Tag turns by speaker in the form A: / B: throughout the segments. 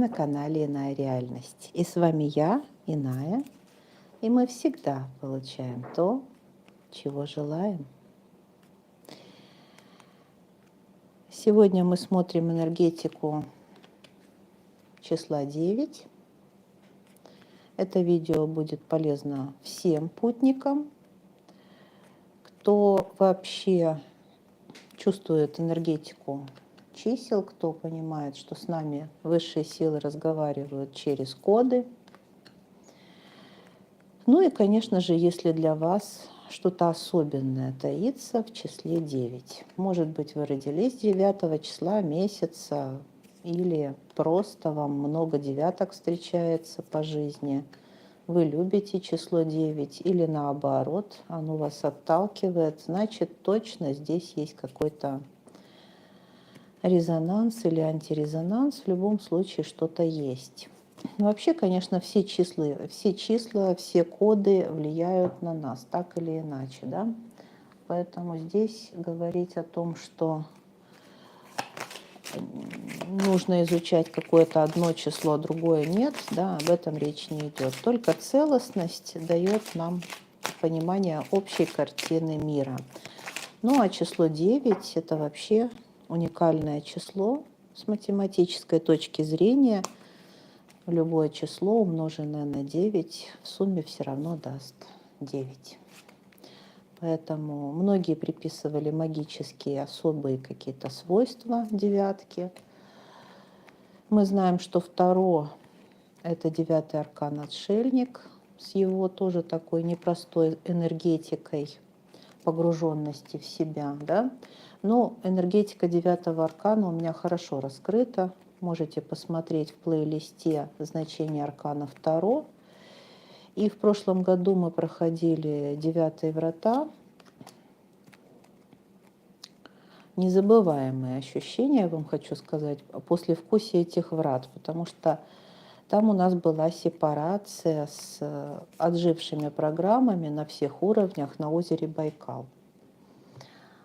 A: на канале Иная Реальность. И с вами я, Иная, и мы всегда получаем то, чего желаем. Сегодня мы смотрим энергетику числа 9. Это видео будет полезно всем путникам, кто вообще чувствует энергетику чисел, кто понимает, что с нами высшие силы разговаривают через коды. Ну и, конечно же, если для вас что-то особенное таится в числе 9. Может быть, вы родились 9 числа месяца, или просто вам много девяток встречается по жизни. Вы любите число 9, или наоборот, оно вас отталкивает, значит, точно здесь есть какой-то резонанс или антирезонанс. В любом случае что-то есть. Вообще, конечно, все числа, все коды влияют на нас, так или иначе, да. Поэтому здесь говорить о том, что нужно изучать какое-то одно число, а другое нет, да, об этом речь не идет. Только целостность дает нам понимание общей картины мира. Ну а число 9 – это вообще уникальное число с математической точки зрения. Любое число, умноженное на 9, в сумме все равно даст 9. Поэтому многие приписывали магические особые какие-то свойства девятки. Мы знаем, что Таро – это 9-й аркан «Отшельник» с его тоже такой непростой энергетикой погруженности в себя, да. Но энергетика 9-го аркана у меня хорошо раскрыта. Можете посмотреть в плейлисте значение арканов Таро. И в прошлом году мы проходили 9-е врата. Незабываемые ощущения, я вам хочу сказать, после вкуса этих врат, потому что там у нас была сепарация с отжившими программами на всех уровнях на озере Байкал.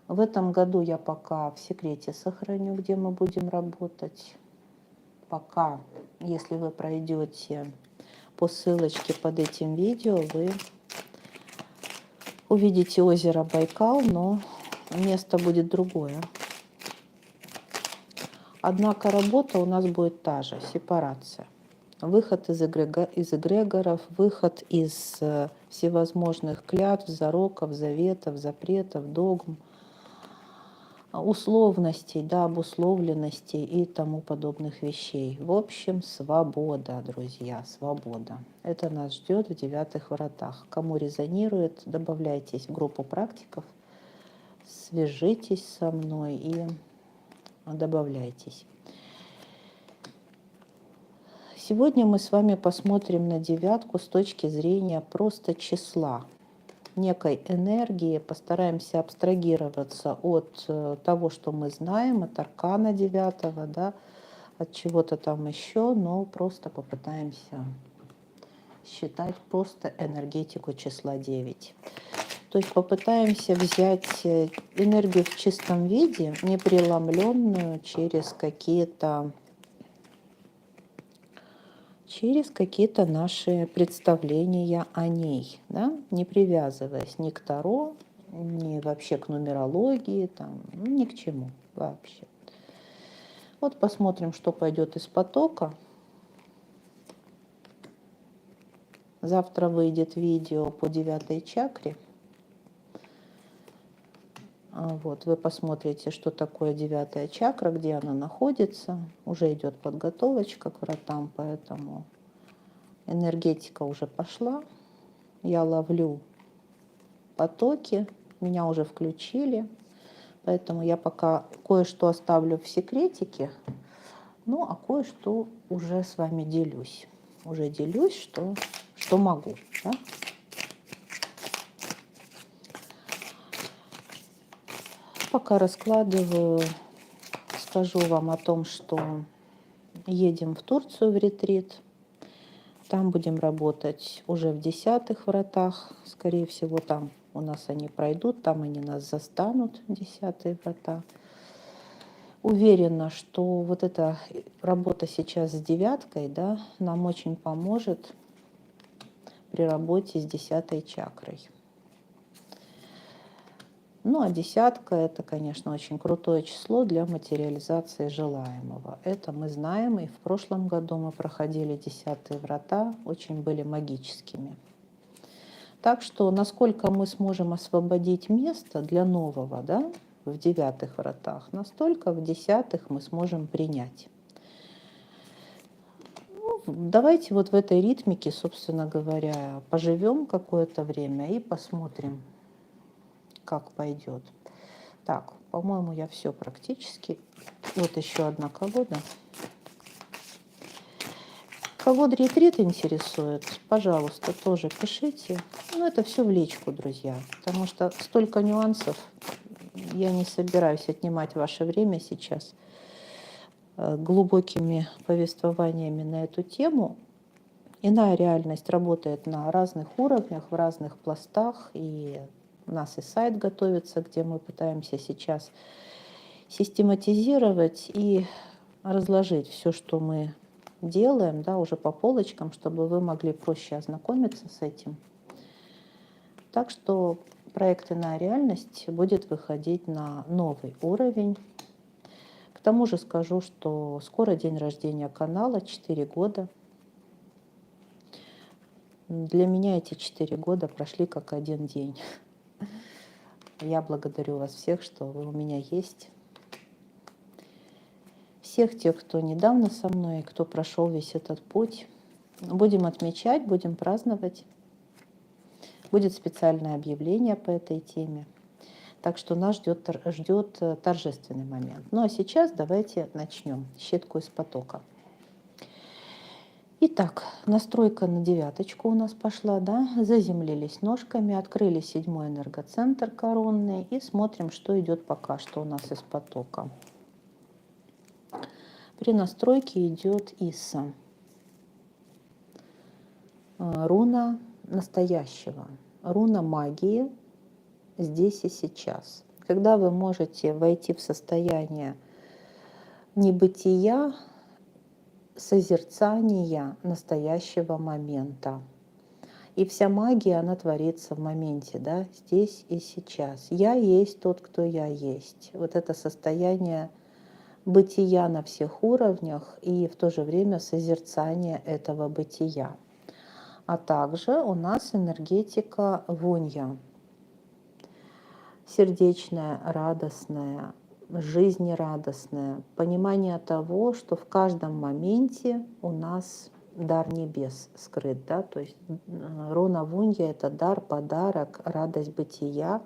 A: В этом году я пока в секрете сохраню, где мы будем работать. Пока, если вы пройдете по ссылочке под этим видео, вы увидите озеро Байкал, но место будет другое. Однако работа у нас будет та же, сепарация. Выход из эгрегоров, выход из всевозможных клятв, зароков, заветов, запретов, догм, условностей, да, обусловленностей и тому подобных вещей. В общем, свобода, друзья, свобода. Это нас ждет в 9-х вратах. Кому резонирует, добавляйтесь в группу практиков, свяжитесь со мной и добавляйтесь. Сегодня мы с вами посмотрим на девятку с точки зрения просто числа, некой энергии, постараемся абстрагироваться от того, что мы знаем, от аркана 9, да, от чего-то там еще, но просто попытаемся считать просто энергетику числа 9. То есть попытаемся взять энергию в чистом виде, не преломленную через какие-то наши представления о ней, да? Не привязываясь ни к Таро, ни вообще к нумерологии, там, ни к чему вообще. Вот посмотрим, что пойдет из потока. Завтра выйдет видео по 9-й чакре. Вот, вы посмотрите, что такое 9-я чакра, где она находится. Уже идет подготовочка к вратам, поэтому энергетика уже пошла. Я ловлю потоки, меня уже включили. Поэтому я пока кое-что оставлю в секретике, ну а кое-что уже с вами делюсь. Уже делюсь, что могу. Да? Пока раскладываю, скажу вам о том, что едем в Турцию в ретрит. Там будем работать уже в 10-х вратах. Скорее всего, там у нас они пройдут, там они нас застанут, 10-е врата. уверена, что вот эта работа сейчас с девяткой, да, нам очень поможет при работе с 10-й чакрой. Ну, а десятка — это, конечно, очень крутое число для материализации желаемого. Это мы знаем, и в прошлом году мы проходили 10-е врата, очень были магическими. Так что насколько мы сможем освободить место для нового, да, в 9-х вратах, настолько в 10-х мы сможем принять. Ну, давайте вот в этой ритмике, собственно говоря, поживем какое-то время и посмотрим, как пойдет. Так, по-моему, я все практически. Вот еще одна колода. Кого ретрит интересует, пожалуйста, тоже пишите. Ну, это все в личку, друзья, потому что столько нюансов. Я не собираюсь отнимать ваше время сейчас глубокими повествованиями на эту тему. Иная реальность работает на разных уровнях, в разных пластах, и у нас и сайт готовится, где мы пытаемся сейчас систематизировать и разложить все, что мы делаем, да, уже по полочкам, чтобы вы могли проще ознакомиться с этим. Так что проект «Иная реальность» будет выходить на новый уровень. К тому же скажу, что скоро день рождения канала, 4 года. Для меня эти 4 года прошли как один день. Я благодарю вас всех, что вы у меня есть. Всех тех, кто недавно со мной, кто прошел весь этот путь. Будем отмечать, будем праздновать. Будет специальное объявление по этой теме. Так что нас ждет торжественный момент. Ну а сейчас давайте начнем щетку из потока. Итак, настройка на 9-очку у нас пошла, да? Заземлились ножками, открыли 7-й энергоцентр коронный и смотрим, что идет пока что у нас из потока. При настройке идет Исса. Руна настоящего, руна магии здесь и сейчас. Когда вы можете войти в состояние небытия, созерцания настоящего момента. И вся магия, она творится в моменте, да, здесь и сейчас. Я есть тот, кто я есть. Вот это состояние бытия на всех уровнях и в то же время созерцание этого бытия. А также у нас энергетика вунья. Сердечная, радостная, жизнерадостная. Понимание того, что в каждом моменте у нас дар небес скрыт. Да? То есть руна вунья — это дар, подарок, радость бытия.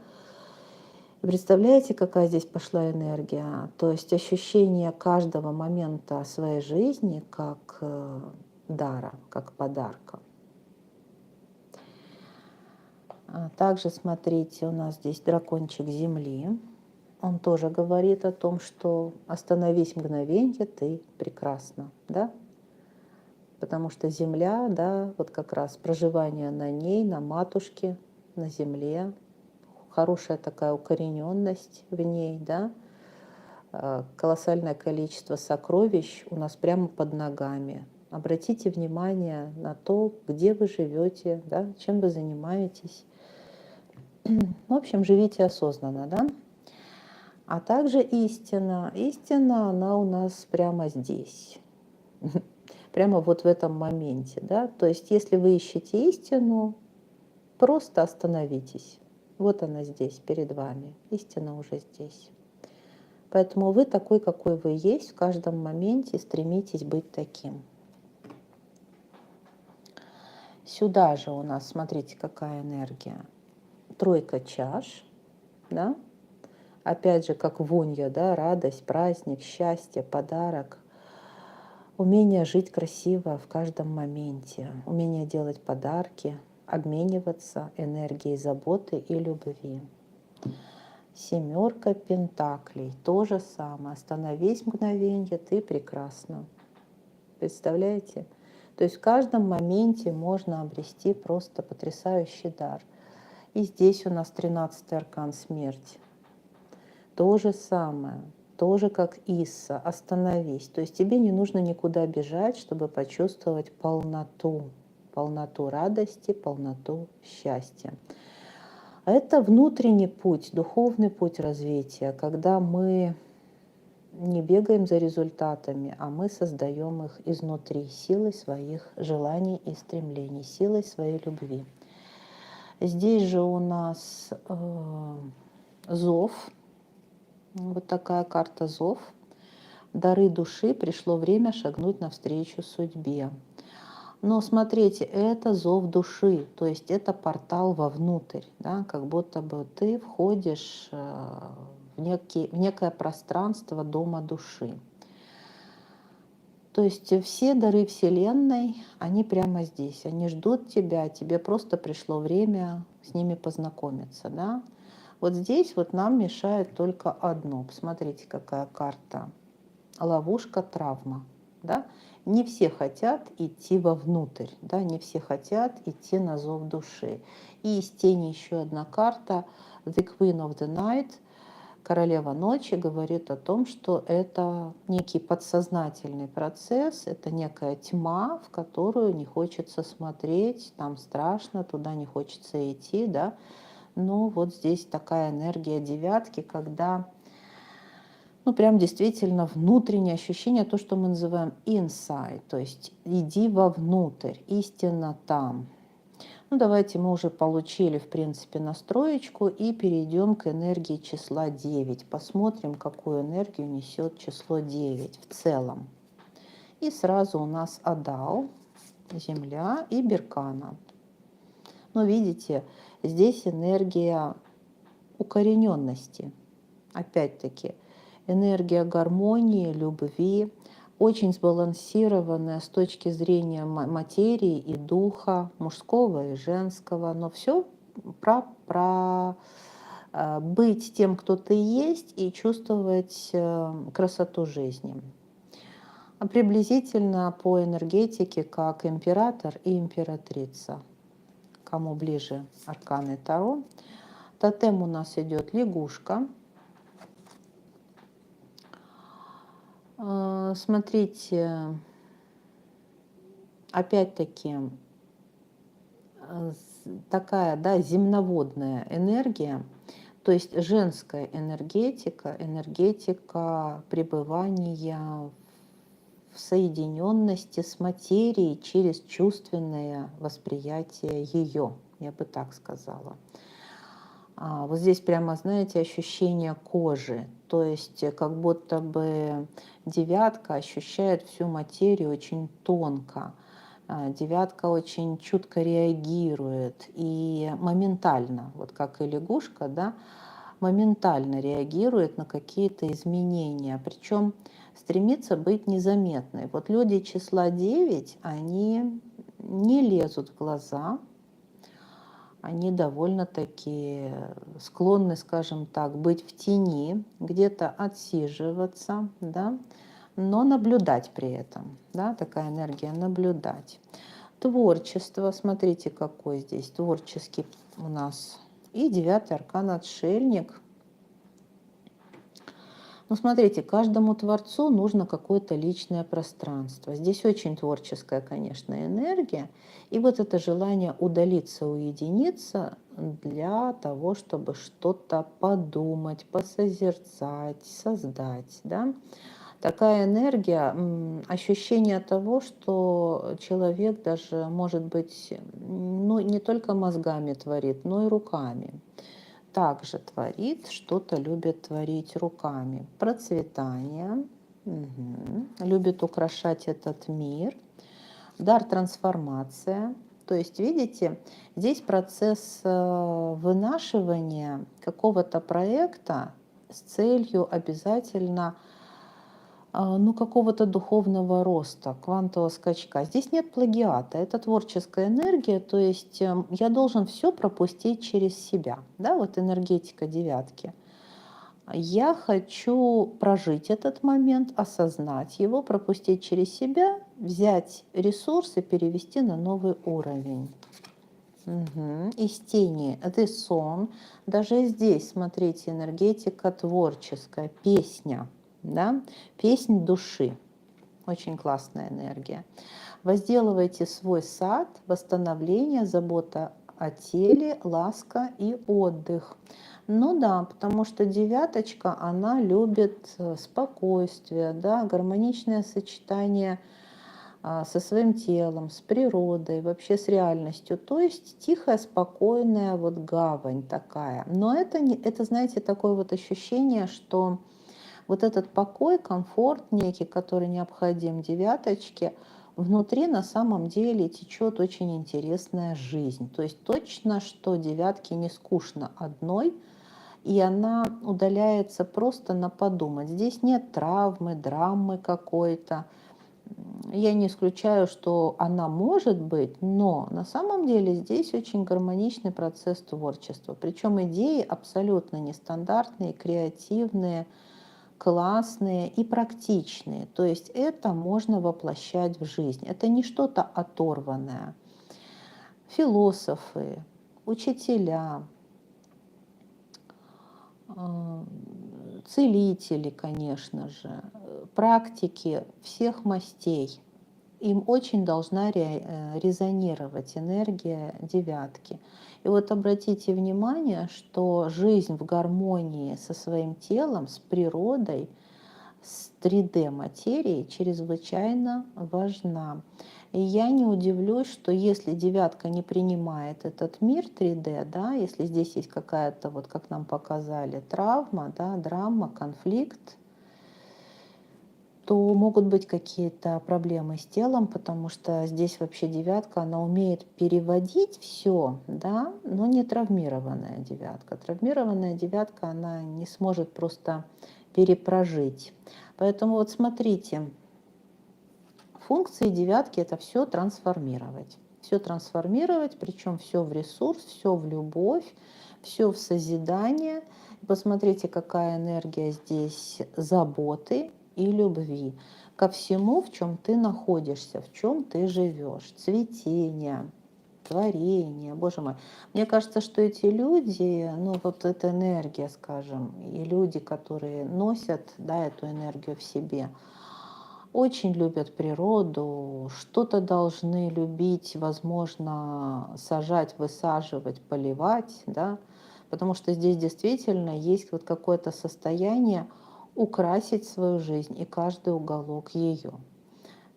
A: Представляете, какая здесь пошла энергия? То есть ощущение каждого момента своей жизни как дара, как подарка. Также, смотрите, у нас здесь дракончик Земли. Он тоже говорит о том, что остановись мгновенье, ты прекрасна, да? Потому что Земля, да, вот как раз проживание на ней, на матушке, на Земле, хорошая такая укорененность в ней, да, колоссальное количество сокровищ у нас прямо под ногами. Обратите внимание на то, где вы живете, да, чем вы занимаетесь. В общем, живите осознанно, да? А также истина. Истина, она у нас прямо здесь. Прямо вот в этом моменте, да? То есть, если вы ищете истину, просто остановитесь. Вот она здесь, перед вами. Истина уже здесь. Поэтому вы такой, какой вы есть, в каждом моменте стремитесь быть таким. Сюда же у нас, смотрите, какая энергия. Тройка чаш, да? Опять же, как вунья, да, радость, праздник, счастье, подарок. Умение жить красиво в каждом моменте. Умение делать подарки, обмениваться энергией заботы и любви. 7 пентаклей. То же самое. Остановись мгновенье, ты прекрасна. Представляете? То есть в каждом моменте можно обрести просто потрясающий дар. И здесь у нас 13-й аркан смерти. То же самое. тоже как Исса, остановись. То есть тебе не нужно никуда бежать, чтобы почувствовать полноту, полноту радости, полноту счастья. Это внутренний путь, духовный путь развития, когда мы не бегаем за результатами, а мы создаем их изнутри силой своих желаний и стремлений, силой своей любви. Здесь же у нас зов, вот такая карта зов. Дары души, пришло время шагнуть навстречу судьбе. Но смотрите, это зов души, то есть это портал вовнутрь, да, как будто бы ты входишь в некое пространство дома души. То есть все дары Вселенной, они прямо здесь, они ждут тебя, тебе просто пришло время с ними познакомиться. Да? Вот здесь вот нам мешает только одно. Посмотрите, какая карта. Ловушка, травма. Да? Не все хотят идти вовнутрь, да? Не все хотят идти на зов души. И из тени еще одна карта, The Queen of the Night, королева ночи, говорит о том, что это некий подсознательный процесс, это некая тьма, в которую не хочется смотреть, там страшно, туда не хочется идти, да. Но вот здесь такая энергия девятки, когда ну, прям действительно внутреннее ощущение, то, что мы называем inside, то есть иди вовнутрь, истина там. Ну, давайте мы уже получили, в принципе, настроечку и перейдем к энергии числа 9. Посмотрим, какую энергию несет число 9 в целом. И сразу у нас Адал, Земля и Беркана. Но видите, здесь энергия укорененности. Опять-таки, энергия гармонии, любви, очень сбалансированная с точки зрения материи и духа, мужского и женского, но все про быть тем, кто ты есть, и чувствовать красоту жизни. Приблизительно по энергетике, как император и императрица. Кому ближе арканы Таро. Тотем у нас идет лягушка. Смотрите, опять-таки, такая, да, земноводная энергия, то есть женская энергетика, энергетика пребывания в соединенности с материей через чувственное восприятие ее, я бы так сказала. Вот здесь прямо, знаете, ощущение кожи, то есть как будто бы девятка ощущает всю материю очень тонко. Девятка очень чутко реагирует и моментально, вот как и лягушка, да, моментально реагирует на какие-то изменения, причем стремится быть незаметной. Вот люди числа 9, они не лезут в глаза, они довольно-таки склонны, скажем так, быть в тени, где-то отсиживаться, да, но наблюдать при этом, да, такая энергия наблюдать. Творчество, смотрите, какой здесь творческий у нас. И 9-й аркан Отшельник. Ну, смотрите, каждому творцу нужно какое-то личное пространство. Здесь очень творческая, конечно, энергия. И вот это желание удалиться, уединиться для того, чтобы что-то подумать, посозерцать, создать. Да? Такая энергия, ощущение того, что человек даже, может быть, ну, не только мозгами творит, но и руками. Также творит, что-то любит творить руками. Процветание, любит украшать этот мир. Дар трансформация. То есть, видите, здесь процесс вынашивания какого-то проекта с целью обязательно ну, какого-то духовного роста, квантового скачка. Здесь нет плагиата, это творческая энергия, то есть я должен все пропустить через себя. Да, вот энергетика девятки. Я хочу прожить этот момент, осознать его, пропустить через себя, взять ресурсы, перевести на новый уровень. Из тени, это сон. Даже здесь, смотрите, энергетика творческая, песня. да, песнь души. Очень классная энергия. Возделывайте свой сад, восстановление, забота о теле, ласка и отдых. Ну да, потому что девяточка, она любит спокойствие, да, гармоничное сочетание со своим телом, с природой, вообще с реальностью. То есть тихая, спокойная вот гавань такая. Но это, не, это, знаете, такое вот ощущение, что вот этот покой, комфорт некий, который необходим девяточке, внутри на самом деле течет очень интересная жизнь. То есть точно, что девятке не скучно одной, и она удаляется просто на подумать. Здесь нет травмы, драмы какой-то. Я не исключаю, что она может быть, но на самом деле здесь очень гармоничный процесс творчества. Причем идеи абсолютно нестандартные, креативные, классные и практичные. То есть это можно воплощать в жизнь. Это не что-то оторванное. Философы, учителя, целители, конечно же, практики всех мастей. Им очень должна резонировать энергия девятки. И вот обратите внимание, что жизнь в гармонии со своим телом, с природой, с 3D-материей чрезвычайно важна. И я не удивлюсь, что если девятка не принимает этот мир 3D, да, если здесь есть какая-то, вот как нам показали, травма, да, драма, конфликт, то могут быть какие-то проблемы с телом, потому что здесь вообще девятка, она умеет переводить все, да, но не травмированная девятка. Травмированная девятка, она не сможет просто перепрожить. Поэтому вот смотрите, функции девятки это все трансформировать. Все трансформировать, причем все в ресурс, все в любовь, все в созидание. Посмотрите, какая энергия здесь заботы и любви ко всему, в чем ты находишься, в чем ты живешь. Цветение, творение, боже мой. Мне кажется, что эти люди, ну вот эта энергия, скажем, и люди, которые носят, да, эту энергию в себе, очень любят природу, что-то должны любить, возможно, сажать, высаживать, поливать, да, потому что здесь действительно есть вот какое-то состояние украсить свою жизнь и каждый уголок ее.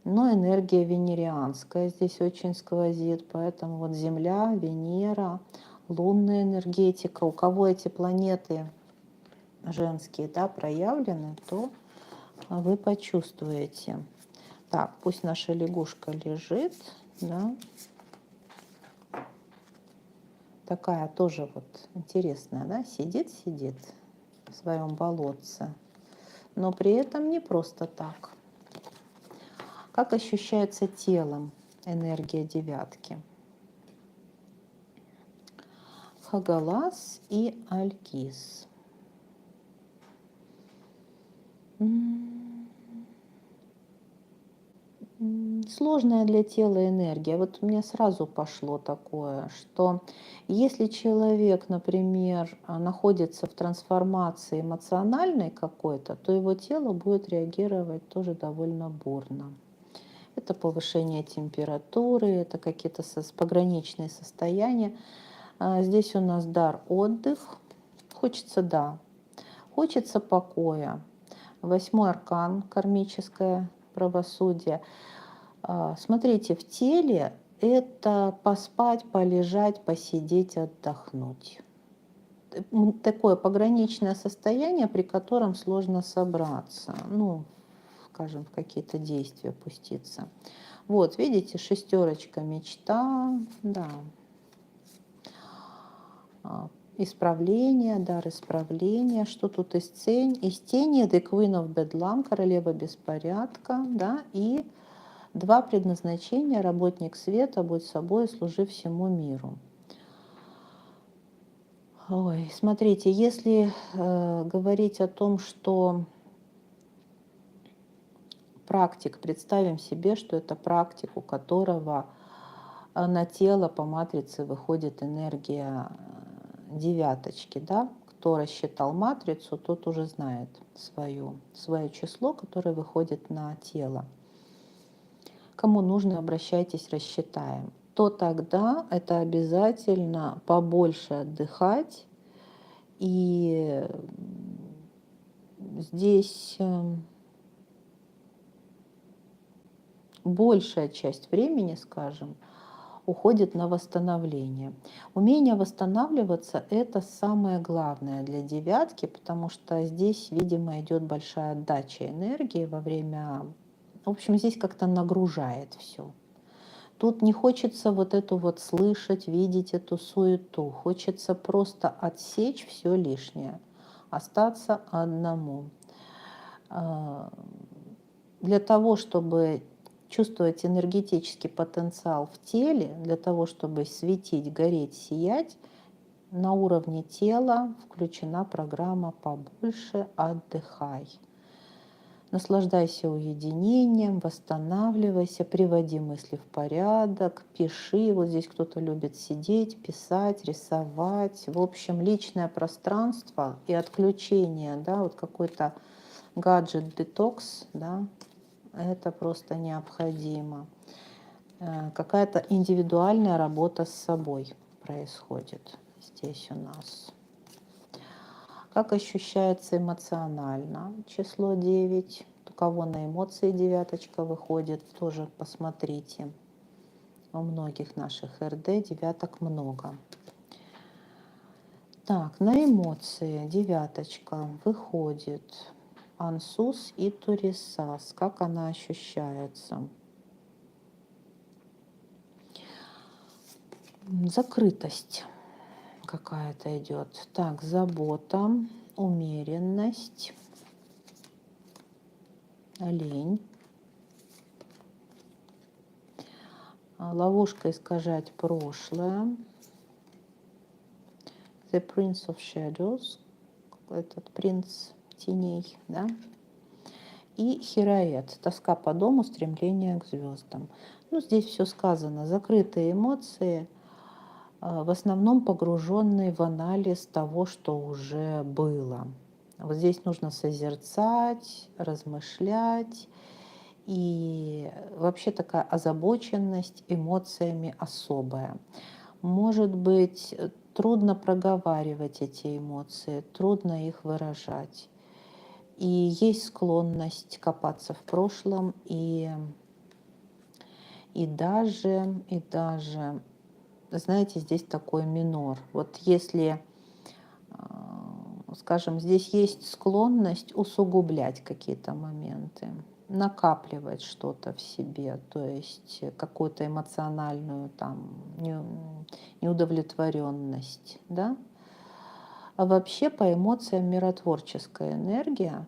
A: Но энергия венерианская здесь очень сквозит, поэтому вот Земля, Венера, лунная энергетика, у кого эти планеты женские, да, проявлены, то вы почувствуете. Так, пусть наша лягушка лежит, да. Такая тоже вот интересная, да, сидит в своем болотце, но при этом не просто так. Как ощущается телом энергия девятки? Хагалас и Алькис. Сложная для тела энергия. Вот у меня сразу пошло такое, что если человек, например, находится в трансформации эмоциональной какой-то, то его тело будет реагировать тоже довольно бурно. Это повышение температуры, это какие-то пограничные состояния. Здесь у нас дар отдых. Хочется, да, хочется покоя. 8-й аркан, кармическое правосудие. Смотрите, в теле это поспать, полежать, посидеть, отдохнуть. Такое пограничное состояние, при котором сложно собраться, ну, скажем, в какие-то действия пуститься. Вот, видите, шестерочка мечта, да. Исправление, дар исправления. Что тут из тени? Из тени The Queen of Bedlam, королева беспорядка, да, и 2 предназначения: работник света, будь собой, служи всему миру. Ой, смотрите, если говорить о том, что практик, представим себе, что это практик, у которого на тело по матрице выходит энергия девяточки, да, кто рассчитал матрицу, тот уже знает свое число, которое выходит на тело. Кому нужно, обращайтесь, рассчитаем. То тогда это обязательно побольше отдыхать. И здесь большая часть времени, скажем, уходит на восстановление. Умение восстанавливаться — это самое главное для девятки, потому что здесь, видимо, идет большая отдача энергии во время... В общем, здесь как-то нагружает все. Тут не хочется вот эту вот слышать, видеть эту суету. Хочется просто отсечь все лишнее, остаться одному. Для того, чтобы чувствовать энергетический потенциал в теле, для того, чтобы светить, гореть, сиять, на уровне тела включена программа «Побольше отдыхай». Наслаждайся уединением, восстанавливайся, приводи мысли в порядок, пиши. Вот здесь кто-то любит сидеть, писать, рисовать. В общем, личное пространство и отключение, да, вот какой-то гаджет-детокс, да, это просто необходимо. Какая-то индивидуальная работа с собой происходит здесь у нас. Как ощущается эмоционально число 9? У кого на эмоции девяточка выходит, тоже посмотрите. У многих наших РД девяток много. Так, на эмоции девяточка выходит Ансус и Турисас. Как она ощущается? Закрытость какая-то идет. Так, забота, умеренность, лень. Ловушка искажать прошлое. The Prince of Shadows. Этот принц теней, да? И Хероед. Тоска по дому, стремление к звездам. Ну, здесь все сказано. Закрытые эмоции, в основном погруженные в анализ того, что уже было. Вот здесь нужно созерцать, размышлять. И вообще такая озабоченность эмоциями особая. Может быть, трудно проговаривать эти эмоции, трудно их выражать. И есть склонность копаться в прошлом и даже, знаете, здесь такой минор. Вот если, скажем, здесь есть склонность усугублять какие-то моменты, накапливать что-то в себе, то есть какую-то эмоциональную там неудовлетворенность, да? А вообще по эмоциям миротворческая энергия,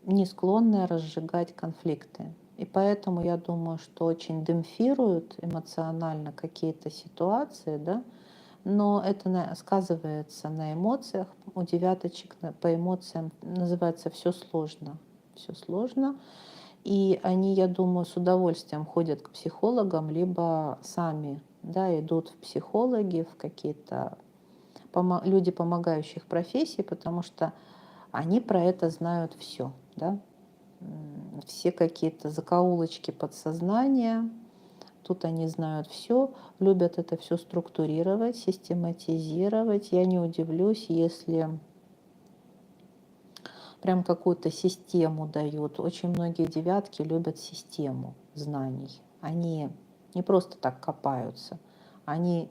A: не склонная разжигать конфликты. И поэтому я думаю, что очень демпфируют эмоционально какие-то ситуации, да, но это сказывается на эмоциях. У девяточек по эмоциям называется «все сложно». Все сложно. И они, я думаю, с удовольствием ходят к психологам, либо сами, да, идут в психологи, в какие-то люди помогающих профессий, потому что они про это знают все, да? Все какие-то закоулочки подсознания, тут они знают все, любят это все структурировать, систематизировать. Я не удивлюсь, если прям какую-то систему дают. Очень многие девятки любят систему знаний. Они не просто так копаются, они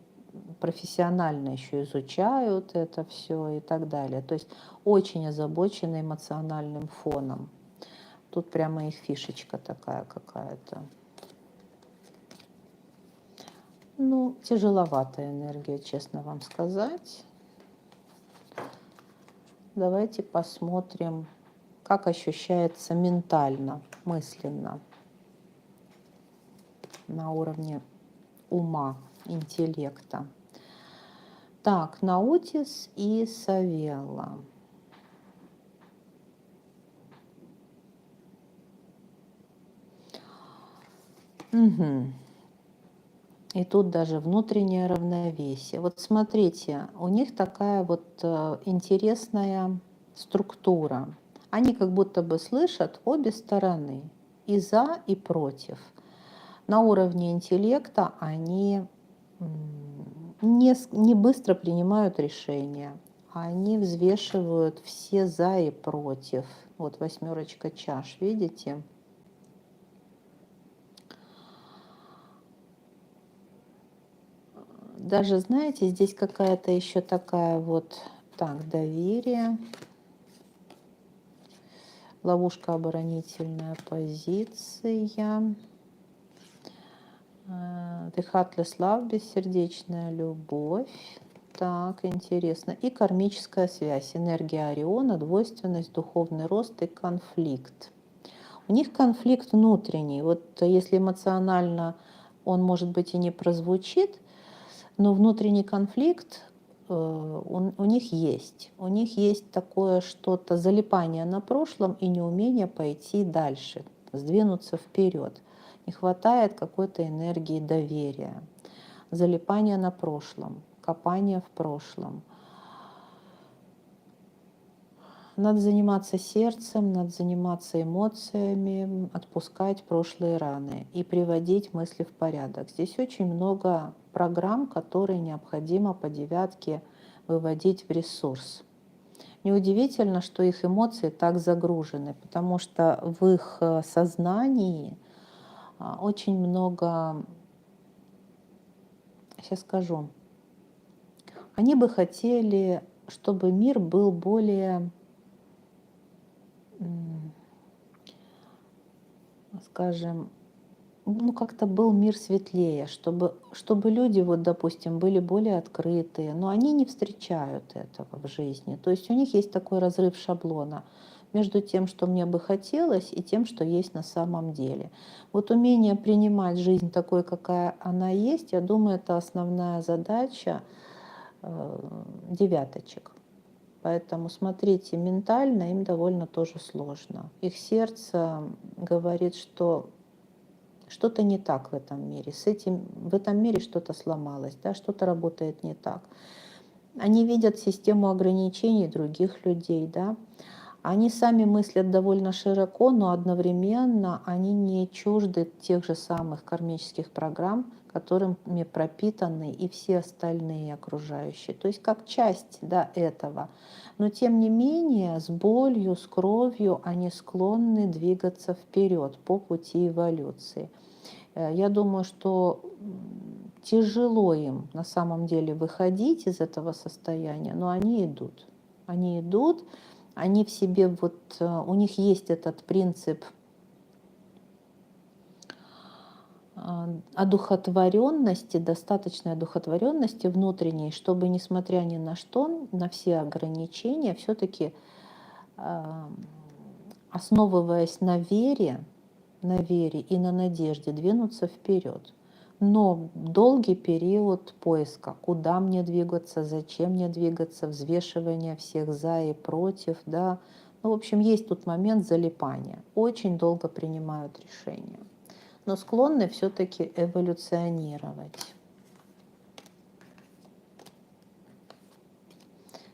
A: профессионально еще изучают это все и так далее. То есть очень озабочены эмоциональным фоном. Тут прямо их фишечка такая какая-то. Ну, тяжеловатая энергия, честно вам сказать. Давайте посмотрим, как ощущается ментально, мысленно, на уровне ума, интеллекта. Так, Наутис и Савелла. Угу. И тут даже внутреннее равновесие. Вот смотрите, у них такая вот интересная структура. Они как будто бы слышат обе стороны, и за, и против. На уровне интеллекта они не быстро принимают решения. Они взвешивают все за и против. Вот восьмерочка чаш, видите? Даже, знаете, здесь какая-то еще такая вот, так, доверие, ловушка, оборонительная позиция, The Heartless Love, бессердечная любовь. Так, интересно. И кармическая связь, энергия Ориона, двойственность, духовный рост и конфликт. У них конфликт внутренний. Вот если эмоционально он, может быть, и не прозвучит, но внутренний конфликт у них есть. У них есть такое что-то, залипание на прошлом и неумение пойти дальше, сдвинуться вперед. Не хватает какой-то энергии доверия. Залипание на прошлом, копание в прошлом. Надо заниматься сердцем, надо заниматься эмоциями, отпускать прошлые раны и приводить мысли в порядок. Здесь очень много программ, которые необходимо по девятке выводить в ресурс. Неудивительно, что их эмоции так загружены, потому что в их сознании очень много, сейчас скажу, они бы хотели, чтобы мир был более, скажем, ну, как-то был мир светлее, чтобы люди, вот, допустим, были более открытые, но они не встречают этого в жизни. То есть у них есть такой разрыв шаблона между тем, что мне бы хотелось, и тем, что есть на самом деле. Вот умение принимать жизнь такой, какая она есть, я думаю, это основная задача девяточек. Поэтому смотрите, ментально им довольно тоже сложно. Их сердце говорит, что что-то не так в этом мире. В этом мире что-то сломалось, да, что-то работает не так. Они видят систему ограничений других людей, да. Они сами мыслят довольно широко, но одновременно они не чужды тех же самых кармических программ, которыми пропитаны и все остальные окружающие. То есть как часть, да, этого. Но тем не менее с болью, с кровью они склонны двигаться вперед по пути эволюции. Я думаю, что тяжело им на самом деле выходить из этого состояния, но они идут. Они идут, они в себе, вот у них есть этот принцип одухотворенности, достаточной одухотворенности внутренней, чтобы, несмотря ни на что, на все ограничения, все-таки основываясь на вере и на надежде, двинуться вперед. Но долгий период поиска, куда мне двигаться, зачем мне двигаться, взвешивания всех за и против, да. Ну, в общем, есть тут момент залипания. Очень долго принимают решения, но склонны все-таки эволюционировать.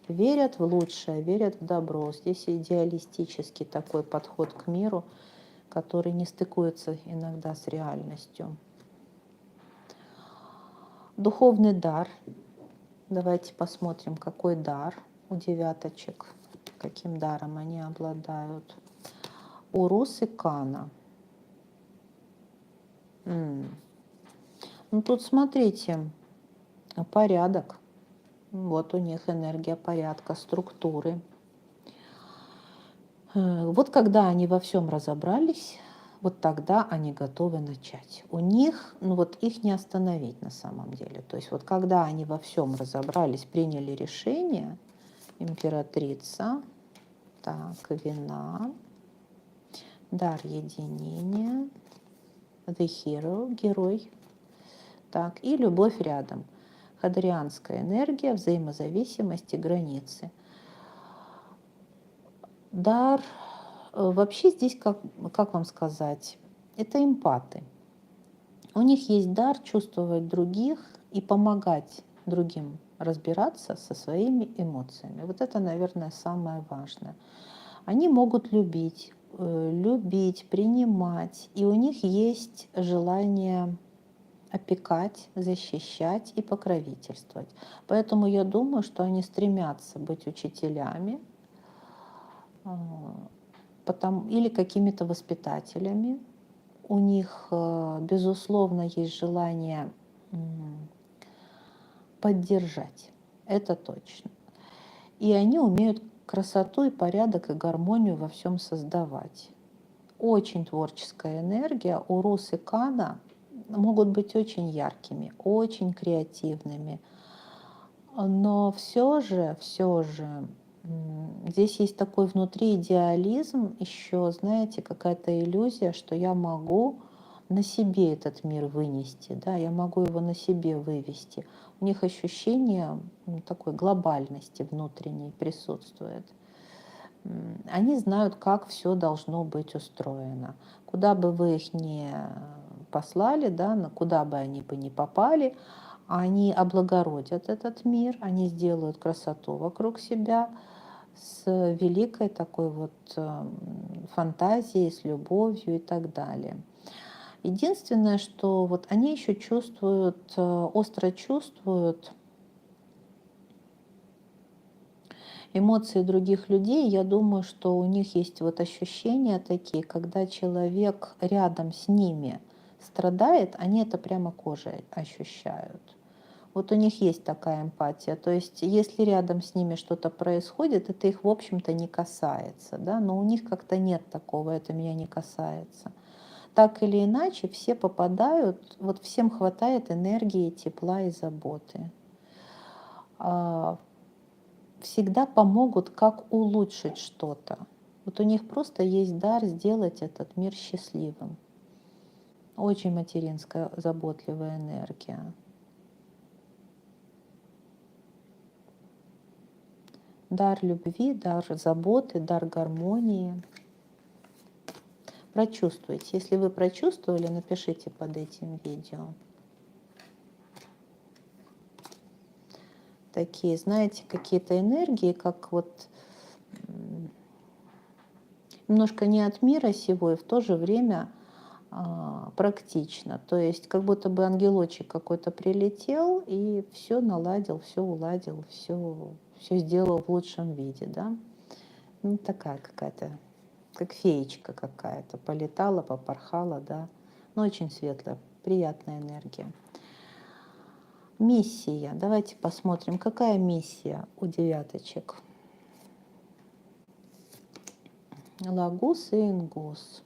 A: Верят в лучшее, верят в добро. Здесь идеалистический такой подход к миру, который не стыкуется иногда с реальностью. Духовный дар. Давайте посмотрим, какой дар у девяточек, каким даром они обладают. Урус и Кана. Ну тут смотрите, порядок. Вот у них энергия порядка, структуры. Вот когда они во всем разобрались, вот тогда они готовы начать. У них, ну вот их не остановить на самом деле. То есть вот когда они во всем разобрались, приняли решение, императрица, так, вина, дар единения, the hero, герой, так, и любовь рядом. Ходрианская энергия, взаимозависимость и границы. Дар, вообще здесь, как вам сказать, это эмпаты. У них есть дар чувствовать других и помогать другим разбираться со своими эмоциями. Вот это, наверное, самое важное. Они могут любить, принимать, и у них есть желание опекать, защищать и покровительствовать. Поэтому я думаю, что они стремятся быть учителями или какими-то воспитателями. У них, безусловно, есть желание поддержать, это точно. И они умеют красоту и порядок и гармонию во всем создавать. Очень творческая энергия. Урус и Кана могут быть очень яркими, очень креативными. Но все же здесь есть такой внутри идеализм, еще, знаете, какая-то иллюзия, что я могу на себе этот мир вынести, да, я могу его на себе вывести. У них ощущение такой глобальности внутренней присутствует. Они знают, как все должно быть устроено. Куда бы вы их ни послали, да, куда бы они бы ни попали, они облагородят этот мир, они сделают красоту вокруг себя с великой такой вот фантазией, с любовью и так далее. Единственное, что вот они еще чувствуют, остро чувствуют эмоции других людей. Я думаю, что у них есть вот ощущения такие, когда человек рядом с ними страдает, они это прямо кожей ощущают. Вот у них есть такая эмпатия. То есть если рядом с ними что-то происходит, это их, в общем-то, не касается. Да? Но у них как-то нет такого, это меня не касается. Так или иначе, все попадают, вот всем хватает энергии, тепла и заботы. Всегда помогут, как улучшить что-то. Вот у них просто есть дар сделать этот мир счастливым. Очень материнская, заботливая энергия. Дар любви, дар заботы, дар гармонии. Прочувствуйте. Если вы прочувствовали, напишите под этим видео. Такие, знаете, какие-то энергии, как вот немножко не от мира сего, и в то же время практично. То есть как будто бы ангелочек какой-то прилетел и все наладил, все уладил, все сделал в лучшем виде, да. Ну, такая какая-то, как феечка какая-то, полетала, попорхала, да. Но очень светлая, приятная энергия. Миссия. Давайте посмотрим, какая миссия у девяточек. Лагус и ингус.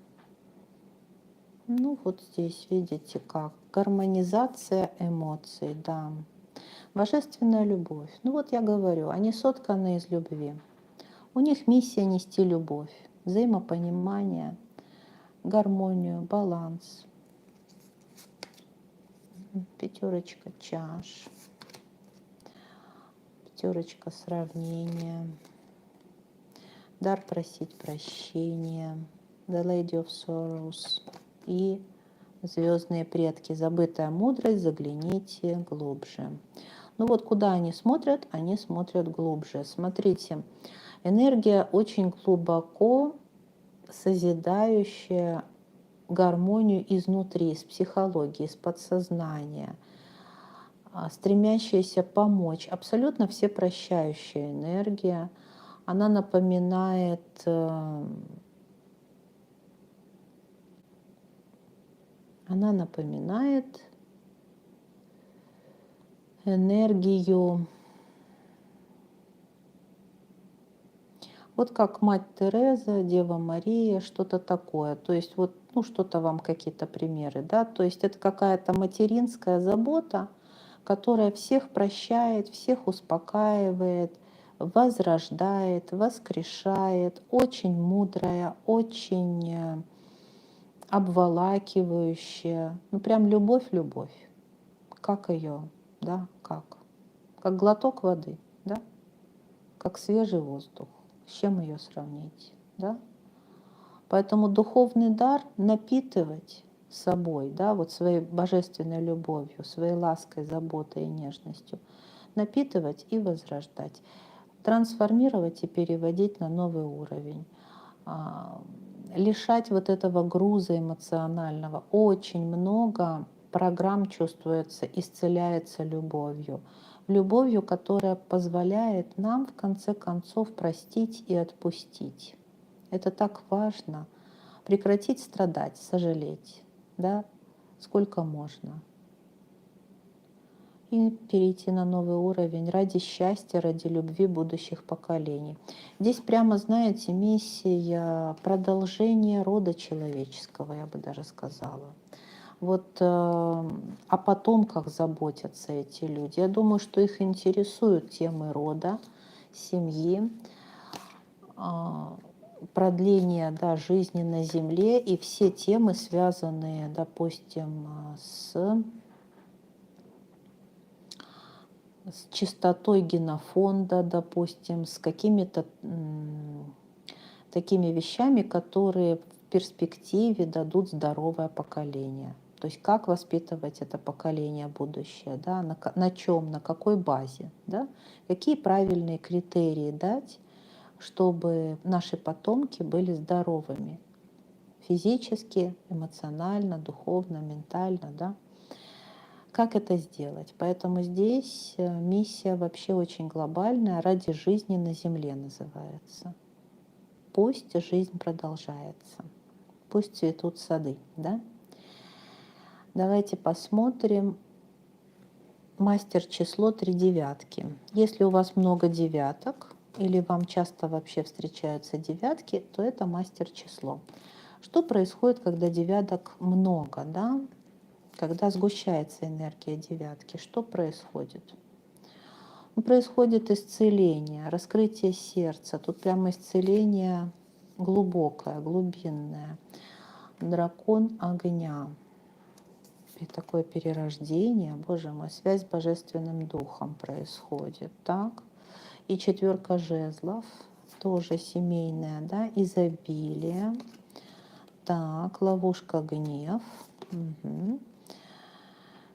A: Ну, вот здесь видите как. Гармонизация эмоций, да. Божественная любовь. Ну вот я говорю, они сотканы из любви. У них миссия нести любовь, взаимопонимание, гармонию, баланс. Пятерочка чаш. Пятерочка сравнения. Дар просить прощения. The Lady of Sorrows. И звездные предки. Забытая мудрость, загляните глубже. Ну вот куда они смотрят глубже. Смотрите, энергия очень глубоко созидающая гармонию изнутри, из психологии, из подсознания, стремящаяся помочь, абсолютно всепрощающая энергия. Она напоминает энергию, вот как Мать Тереза, Дева Мария, что-то такое. То есть вот, ну, что-то вам, какие-то примеры, да. То есть это какая-то материнская забота, которая всех прощает, всех успокаивает, возрождает, воскрешает, очень мудрая, очень обволакивающая. Ну, прям любовь-любовь. Как ее, да, как? Как глоток воды, да? Как свежий воздух. С чем ее сравнить, да? Поэтому духовный дар напитывать, собой, да, вот своей божественной любовью, своей лаской, заботой и нежностью, напитывать и возрождать, трансформировать и переводить на новый уровень, а, лишать вот этого груза эмоционального. Очень много программ чувствуется, исцеляется любовью. Любовью, которая позволяет нам в конце концов простить и отпустить. Это так важно. Прекратить страдать, сожалеть, да, сколько можно. И перейти на новый уровень ради счастья, ради любви будущих поколений. Здесь прямо, знаете, миссия продолжения рода человеческого, я бы даже сказала. Вот о потомках заботятся эти люди. Я думаю, что их интересуют темы рода, семьи, продление, да, жизни на Земле и все темы, связанные, допустим, с чистотой генофонда, допустим, с какими-то такими вещами, которые в перспективе дадут здоровое поколение. То есть как воспитывать это поколение будущее, да, на чем, на какой базе, да, какие правильные критерии дать, чтобы наши потомки были здоровыми физически, эмоционально, духовно, ментально, да. Как это сделать? Поэтому здесь миссия вообще очень глобальная, ради жизни на Земле называется. Пусть жизнь продолжается, пусть цветут сады, да. Давайте посмотрим мастер число 3 девятки. Если у вас много девяток, или вам часто вообще встречаются девятки, то это мастер число. Что происходит, когда девяток много, да? Когда сгущается энергия девятки, что происходит? Происходит исцеление, раскрытие сердца. Тут прямо исцеление глубокое, глубинное. Дракон огня. И такое перерождение, Боже мой, связь с Божественным Духом происходит. Так. И четверка жезлов, тоже семейная, да, изобилие. Так, ловушка гнев. Угу.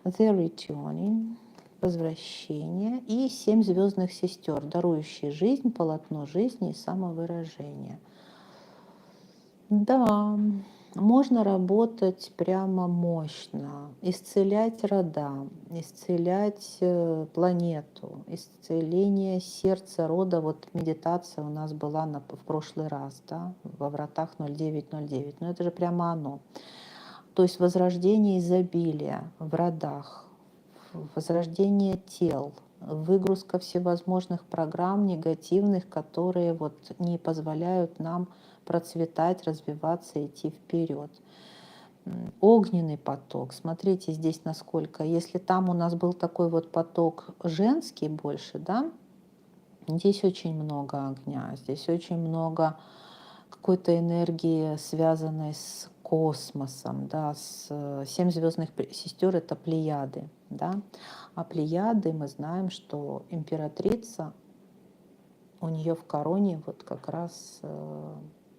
A: The Returning, возвращение. И 7 звездных сестер, дарующие жизнь, полотно жизни и самовыражение. Да, можно работать прямо мощно, исцелять рода, исцелять планету, исцеление сердца рода. Вот медитация у нас была в прошлый раз, да, во вратах 0909. Но это же прямо оно. То есть возрождение изобилия в родах, возрождение тел, выгрузка всевозможных программ негативных, которые вот не позволяют нам процветать, развиваться, идти вперед. Огненный поток. Смотрите здесь насколько. Если там у нас был такой вот поток женский больше, да, здесь очень много огня, здесь очень много какой-то энергии, связанной с космосом, да, с 7 звездных сестер это плеяды, да, а плеяды мы знаем, что императрица, у нее в короне вот как раз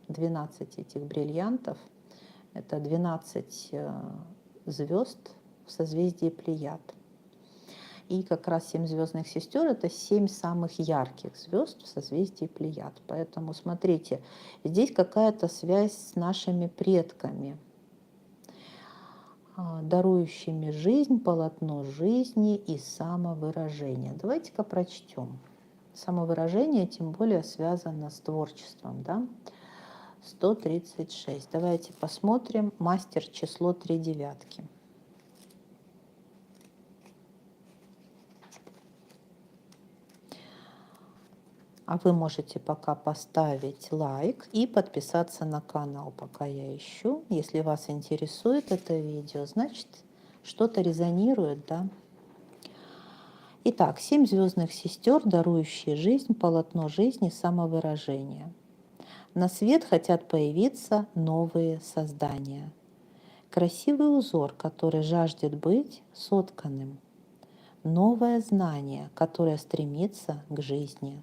A: 12 этих бриллиантов, это 12 звезд в созвездии Плеяд. И как раз 7 звездных сестер это 7 самых ярких звезд в созвездии Плеяд. Поэтому смотрите, здесь какая-то связь с нашими предками, дарующими жизнь, полотно жизни и самовыражение. Давайте-ка прочтем. Самовыражение тем более связано с творчеством, да? 136. Давайте посмотрим. Мастер число 3 девятки. А вы можете пока поставить лайк и подписаться на канал, пока я ищу. Если вас интересует это видео, значит, что-то резонирует, да? Итак, 7 звездных сестер, дарующие жизнь, полотно жизни, самовыражение. На свет хотят появиться новые создания. Красивый узор, который жаждет быть сотканным. Новое знание, которое стремится к жизни.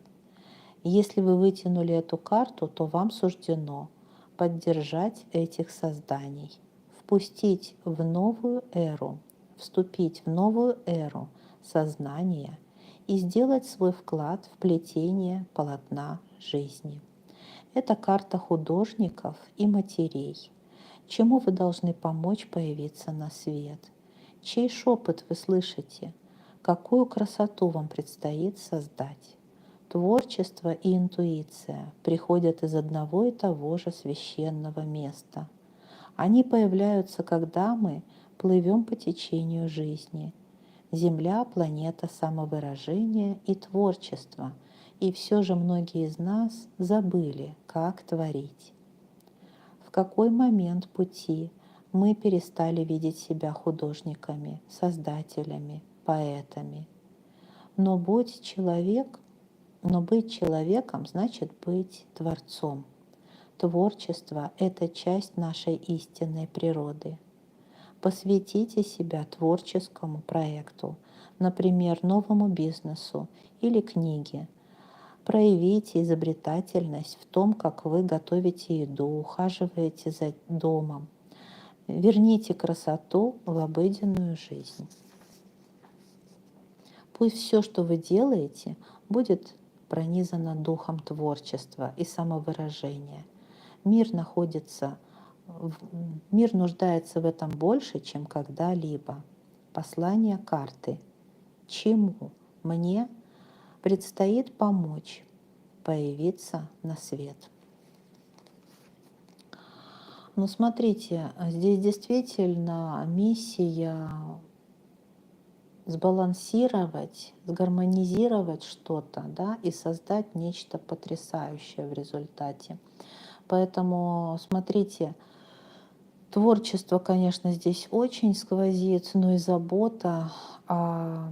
A: Если вы вытянули эту карту, то вам суждено поддержать этих созданий в впустить в новую эру, вступить в новую эру сознания и сделать свой вклад в плетение полотна жизни. Это карта художников и матерей. Чему вы должны помочь появиться на свет? Чей шепот вы слышите? Какую красоту вам предстоит создать? Творчество и интуиция приходят из одного и того же священного места. Они появляются, когда мы плывем по течению жизни. Земля — планета самовыражения и творчества, и все же многие из нас забыли, как творить. В какой момент пути мы перестали видеть себя художниками, создателями, поэтами? Но быть человеком значит быть творцом. Творчество — это часть нашей истинной природы. Посвятите себя творческому проекту, например, новому бизнесу или книге. Проявите изобретательность в том, как вы готовите еду, ухаживаете за домом. Верните красоту в обыденную жизнь. Пусть все, что вы делаете, будет пронизано духом творчества и самовыражения. Мир нуждается в этом больше, чем когда-либо. Послание карты. Чему мне предстоит помочь появиться на свет? Ну, смотрите, здесь действительно миссия сбалансировать, сгармонизировать что-то, да, и создать нечто потрясающее в результате. Поэтому, смотрите, творчество, конечно, здесь очень сквозит, но и забота о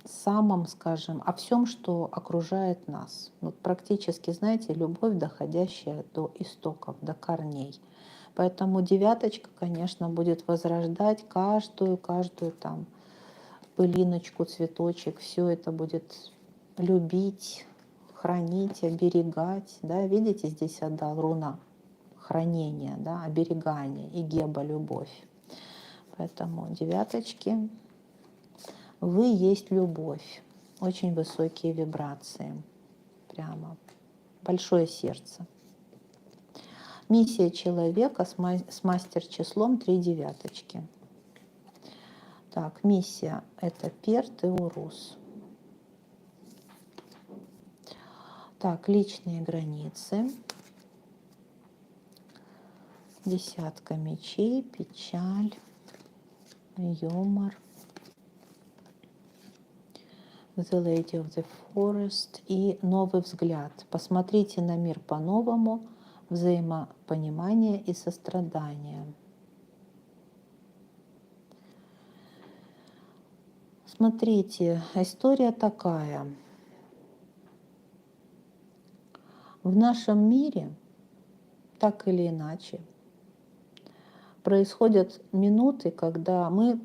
A: самом, скажем, о всем, что окружает нас. Вот практически, знаете, любовь, доходящая до истоков, до корней. Поэтому девяточка, конечно, будет возрождать каждую там пылиночку, цветочек, все это будет любить, хранить, оберегать. Да? Видите, здесь отдал руна хранения, да, оберегания и геба любовь. Поэтому девяточки, вы есть любовь, очень высокие вибрации, прямо большое сердце. Миссия человека с мастер-числом 3 девяточки. Так, миссия — это Перт и Урус. Так, личные границы. Десятка мечей, печаль, юмор. The Lady of the Forest и новый взгляд. Посмотрите на мир по-новому, взаимопонимание и сострадание. Смотрите, история такая. В нашем мире, так или иначе, происходят минуты, когда мы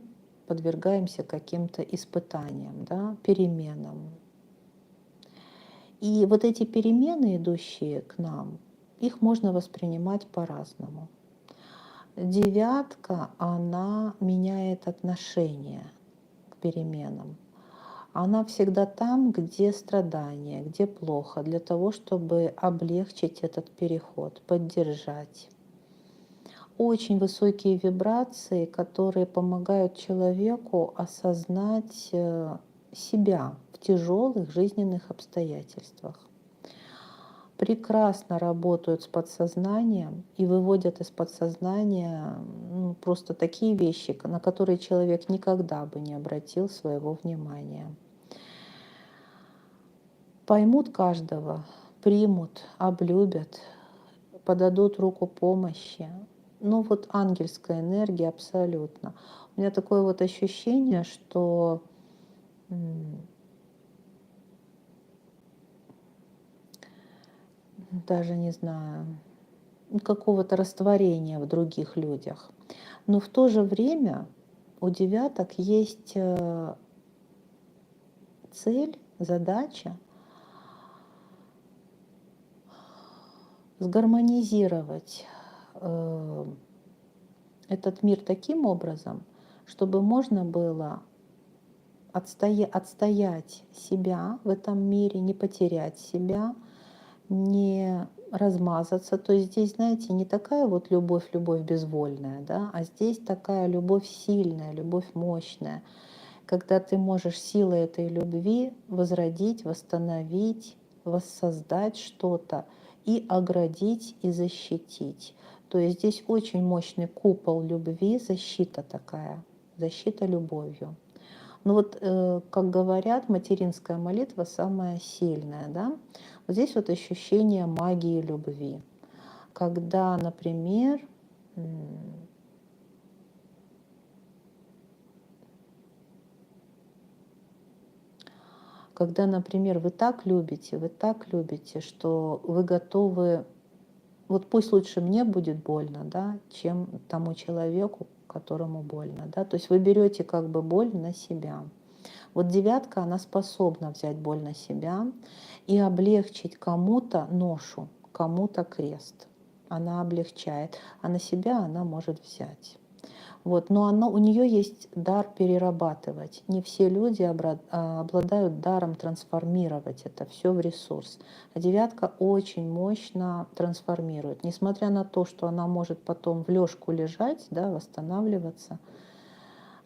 A: подвергаемся каким-то испытаниям, да, переменам. И вот эти перемены, идущие к нам, их можно воспринимать по-разному. Девятка, она меняет отношение к переменам. Она всегда там, где страдания, где плохо, для того, чтобы облегчить этот переход, поддержать. Очень высокие вибрации, которые помогают человеку осознать себя в тяжелых жизненных обстоятельствах. Прекрасно работают с подсознанием и выводят из подсознания просто такие вещи, на которые человек никогда бы не обратил своего внимания. Поймут каждого, примут, облюбят, подадут руку помощи. Ну вот ангельская энергия абсолютно. У меня такое вот ощущение, что даже не знаю, какого-то растворения в других людях. Но в то же время у девяток есть цель, задача сгармонизировать этот мир таким образом, чтобы можно было отстоять себя в этом мире, не потерять себя, не размазаться. То есть здесь, знаете, не такая вот любовь, любовь безвольная, да, а здесь такая любовь сильная, любовь мощная, когда ты можешь силой этой любви возродить, восстановить, воссоздать что-то и оградить и защитить. То есть здесь очень мощный купол любви, защита такая, защита любовью. Ну вот, как говорят, материнская молитва самая сильная, да? Вот здесь вот ощущение магии любви. Когда, например, вы так любите, что вы готовы, вот пусть лучше мне будет больно, да, чем тому человеку, которому больно, да, то есть вы берете как бы боль на себя. Вот девятка, она способна взять боль на себя и облегчить кому-то ношу, кому-то крест. Она облегчает, а на себя она может взять. Вот. Но у нее есть дар перерабатывать. Не все люди обладают даром трансформировать это все в ресурс. А девятка очень мощно трансформирует. Несмотря на то, что она может потом в лёжку лежать, да, восстанавливаться,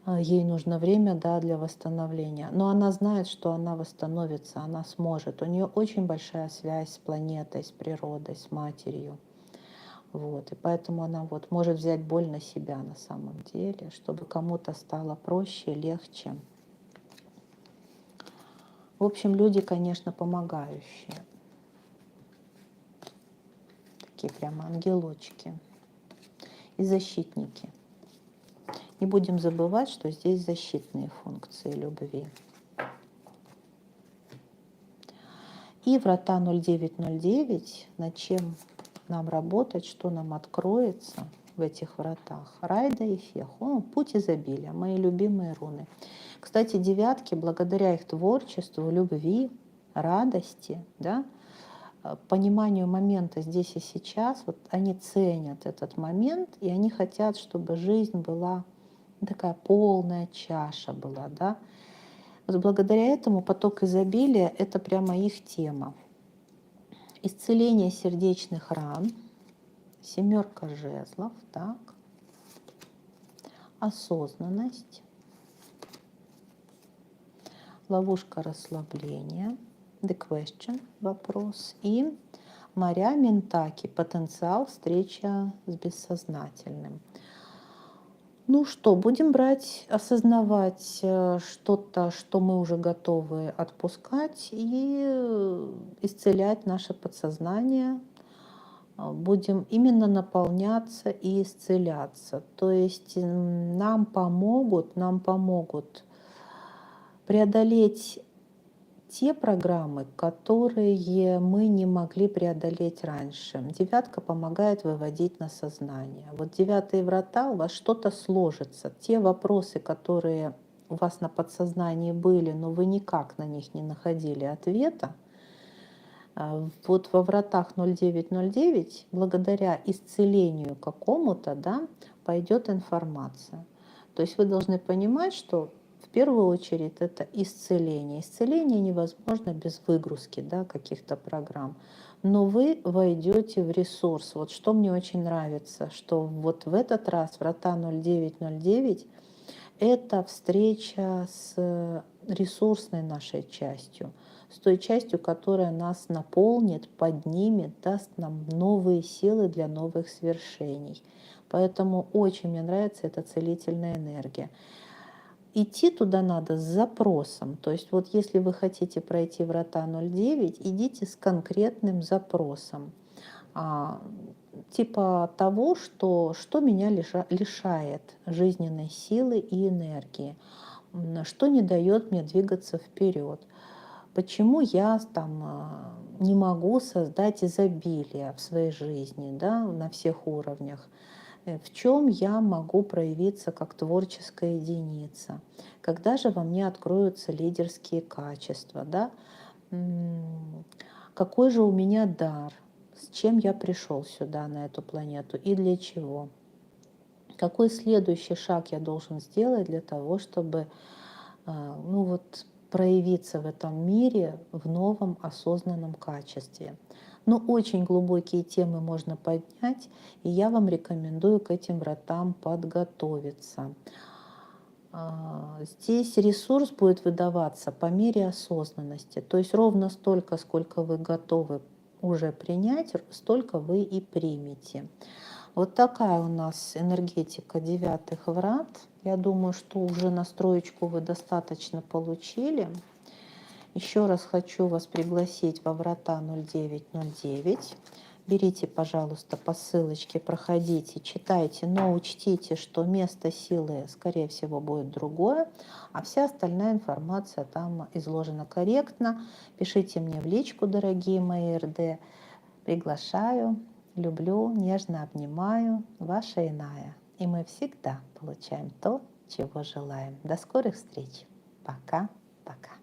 A: ей нужно время, да, для восстановления. Но она знает, что она восстановится, она сможет. У нее очень большая связь с планетой, с природой, с матерью. Вот. И поэтому она вот может взять боль на себя на самом деле, чтобы кому-то стало проще, легче. В общем, люди, конечно, помогающие. Такие прямо ангелочки. И защитники. Не будем забывать, что здесь защитные функции любви. И врата 0909, над чем нам работать, что нам откроется в этих вратах. Райда и Фех. Путь изобилия, мои любимые руны. Кстати, девятки, благодаря их творчеству, любви, радости, да, пониманию момента здесь и сейчас, вот они ценят этот момент, и они хотят, чтобы жизнь была такая полная чаша была, да. Вот благодаря этому поток изобилия — это прямо их тема. Исцеление сердечных ран, семерка жезлов, так, осознанность, ловушка расслабления, the question, вопрос, и моря Ментаки, потенциал, встреча с бессознательным. Ну что, будем брать, осознавать что-то, что мы уже готовы отпускать, и исцелять наше подсознание. Будем именно наполняться и исцеляться. То есть нам помогут преодолеть те программы, которые мы не могли преодолеть раньше. Девятка помогает выводить на сознание. Вот девятые врата, у вас что-то сложится. Те вопросы, которые у вас на подсознании были, но вы никак на них не находили ответа, вот во вратах 0909, благодаря исцелению какому-то, да, пойдет информация. То есть вы должны понимать, что в первую очередь это исцеление. Исцеление невозможно без выгрузки, да, каких-то программ. Но вы войдете в ресурс. Вот что мне очень нравится, что вот в этот раз врата 0909 это встреча с ресурсной нашей частью, с той частью, которая нас наполнит, поднимет, даст нам новые силы для новых свершений. Поэтому очень мне нравится эта целительная энергия. Идти туда надо с запросом. То есть вот если вы хотите пройти врата 09, идите с конкретным запросом. Типа того, что меня лишает жизненной силы и энергии, что не дает мне двигаться вперед. Почему я там не могу создать изобилие в своей жизни, да, на всех уровнях? В чем я могу проявиться как творческая единица? Когда же во мне откроются лидерские качества? Да? Какой же у меня дар? С чем я пришел сюда, на эту планету, и для чего? Какой следующий шаг я должен сделать для того, чтобы ну вот, проявиться в этом мире в новом осознанном качестве? Но очень глубокие темы можно поднять, и я вам рекомендую к этим вратам подготовиться. Здесь ресурс будет выдаваться по мере осознанности, то есть ровно столько, сколько вы готовы уже принять, столько вы и примете. Вот такая у нас энергетика девятых врат. Я думаю, что уже настроечку вы достаточно получили. Еще раз хочу вас пригласить во врата 0909. Берите, пожалуйста, по ссылочке, проходите, читайте, но учтите, что место силы, скорее всего, будет другое, а вся остальная информация там изложена корректно. Пишите мне в личку, дорогие мои РД. Приглашаю, люблю, нежно обнимаю. Ваша Иная. И мы всегда получаем то, чего желаем. До скорых встреч. Пока-пока.